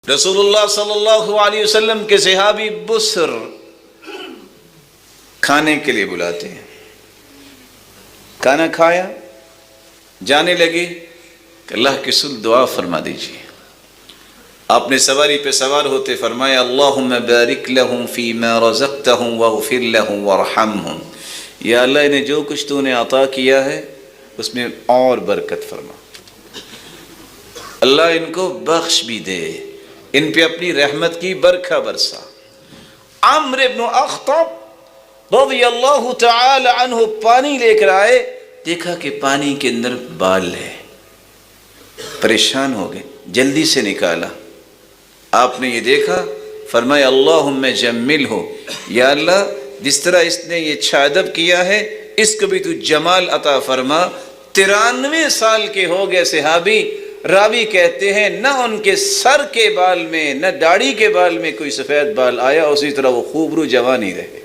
رسول اللہ صلی اللہ علیہ وسلم کے صحابی بسر کھانے کے لیے بلاتے ہیں، کھانا کھایا، جانے لگے کہ اللہ کے رسول دعا فرما دیجیے۔ آپ نے سواری پہ سوار ہوتے فرمایا اللہم بارک لہم فیما رزقتہم واغفر لہم وارحمہم، یا اللہ انہیں جو کچھ تو نے عطا کیا ہے اس میں اور برکت فرما، اللہ ان کو بخش بھی دے، ان پہ اپنی رحمت کی برکھا برسا۔ عمرو بن اخطب رضی اللہ تعالی عنہ پانی لے کر آئے، دیکھا کہ پانی کے اندر بال ہے، پریشان ہو گئے، جلدی سے نکالا۔ آپ نے یہ دیکھا، فرمایا اللہم جملہ، یا اللہ جس طرح اس نے یہ چھادب کیا ہے اس کو بھی تو جمال عطا فرما۔ 93 سال کے ہو گئے صحابی، راوی کہتے ہیں نہ ان کے سر کے بال میں نہ داڑھی کے بال میں کوئی سفید بال آیا، اسی طرح وہ خوبرو جوان ہی رہے۔